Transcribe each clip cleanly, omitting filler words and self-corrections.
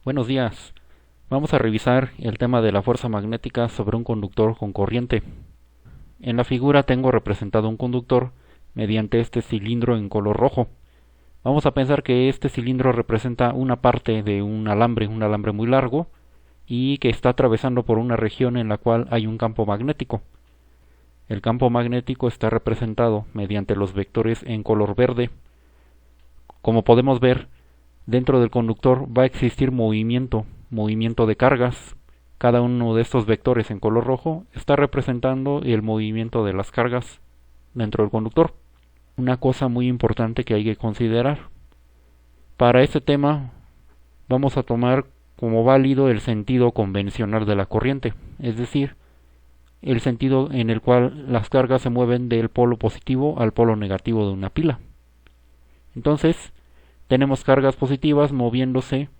Buenos días. Vamos a revisar el tema de la fuerza magnética sobre un conductor con corriente. En la figura tengo representado un conductor mediante este cilindro en color rojo. Vamos a pensar que este cilindro representa una parte de un alambre muy largo, y que está atravesando por una región en la cual hay un campo magnético. El campo magnético está representado mediante los vectores en color verde. Como podemos ver, dentro del conductor va a existir movimiento de cargas. Cada uno de estos vectores en color rojo está representando el movimiento de las cargas dentro del conductor. Una cosa muy importante que hay que considerar. Para este tema vamos a tomar como válido el sentido convencional de la corriente, es decir, el sentido en el cual las cargas se mueven del polo positivo al polo negativo de una pila. Entonces, tenemos cargas positivas moviéndose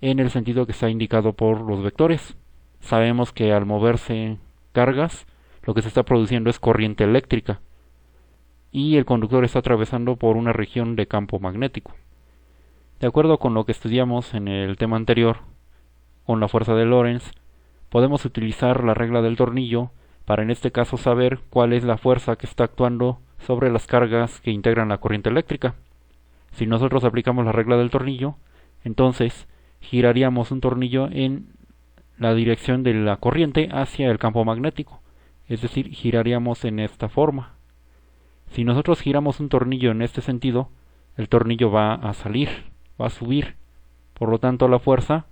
en el sentido que está indicado por los vectores. Sabemos que al moverse cargas, lo que se está produciendo es corriente eléctrica, y el conductor está atravesando por una región de campo magnético. De acuerdo con lo que estudiamos en el tema anterior, con la fuerza de Lorentz, podemos utilizar la regla del tornillo para en este caso saber cuál es la fuerza que está actuando sobre las cargas que integran la corriente eléctrica. Si nosotros aplicamos la regla del tornillo, entonces giraríamos un tornillo en la dirección de la corriente hacia el campo magnético, es decir, giraríamos en esta forma. Si nosotros giramos un tornillo en este sentido, el tornillo va a salir, va a subir, por lo tanto la fuerza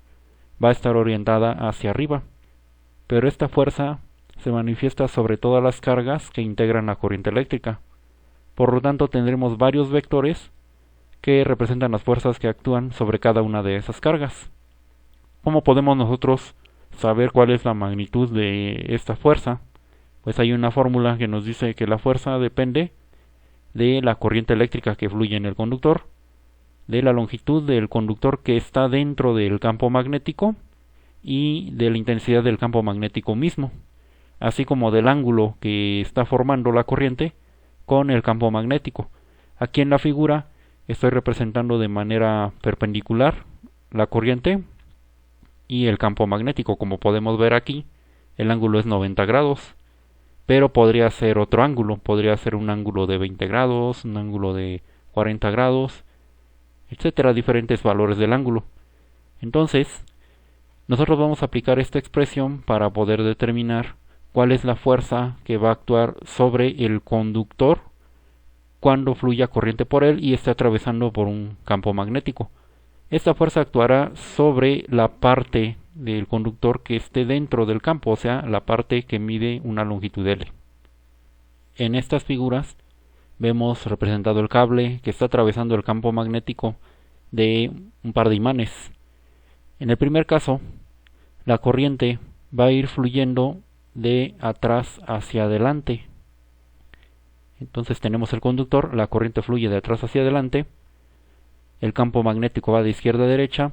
va a estar orientada hacia arriba, pero esta fuerza se manifiesta sobre todas las cargas que integran la corriente eléctrica. Por lo tanto tendremos varios vectores que representan las fuerzas que actúan sobre cada una de esas cargas. ¿Cómo podemos nosotros saber cuál es la magnitud de esta fuerza? Pues hay una fórmula que nos dice que la fuerza depende de la corriente eléctrica que fluye en el conductor, de la longitud del conductor que está dentro del campo magnético y de la intensidad del campo magnético mismo, así como del ángulo que está formando la corriente con el campo magnético. Aquí en la figura estoy representando de manera perpendicular la corriente y el campo magnético. Como podemos ver aquí, el ángulo es 90 grados, pero podría ser otro ángulo, podría ser un ángulo de 20 grados, un ángulo de 40 grados, etcétera, diferentes valores del ángulo. Entonces, nosotros vamos a aplicar esta expresión para poder determinar cuál es la fuerza que va a actuar sobre el conductor cuando fluya corriente por él y esté atravesando por un campo magnético. Esta fuerza actuará sobre la parte del conductor que esté dentro del campo, o sea, la parte que mide una longitud L. En estas figuras vemos representado el cable que está atravesando el campo magnético de un par de imanes. En el primer caso, la corriente va a ir fluyendo de atrás hacia adelante. Entonces tenemos el conductor, la corriente fluye de atrás hacia adelante, el campo magnético va de izquierda a derecha,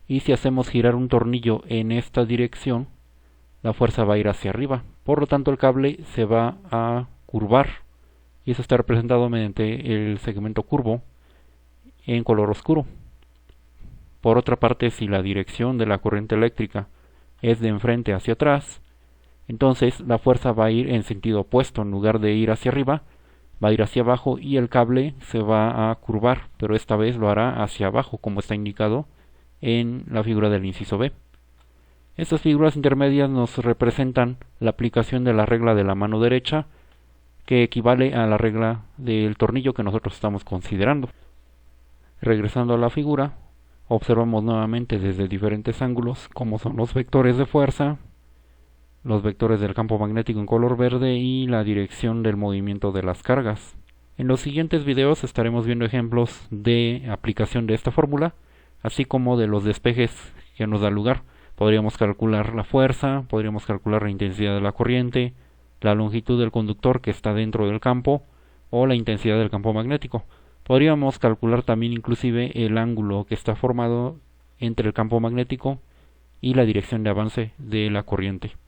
y si hacemos girar un tornillo en esta dirección, la fuerza va a ir hacia arriba. Por lo tanto, el cable se va a curvar, y eso está representado mediante el segmento curvo en color oscuro. Por otra parte, si la dirección de la corriente eléctrica es de enfrente hacia atrás, entonces la fuerza va a ir en sentido opuesto. En lugar de ir hacia arriba, va a ir hacia abajo y el cable se va a curvar, pero esta vez lo hará hacia abajo, como está indicado en la figura del inciso B. Estas figuras intermedias nos representan la aplicación de la regla de la mano derecha, que equivale a la regla del tornillo que nosotros estamos considerando. Regresando a la figura, observamos nuevamente desde diferentes ángulos cómo son los vectores de fuerza, los vectores del campo magnético en color verde y la dirección del movimiento de las cargas. En los siguientes videos estaremos viendo ejemplos de aplicación de esta fórmula, así como de los despejes que nos da lugar. Podríamos calcular la fuerza, podríamos calcular la intensidad de la corriente, la longitud del conductor que está dentro del campo o la intensidad del campo magnético. Podríamos calcular también inclusive el ángulo que está formado entre el campo magnético y la dirección de avance de la corriente.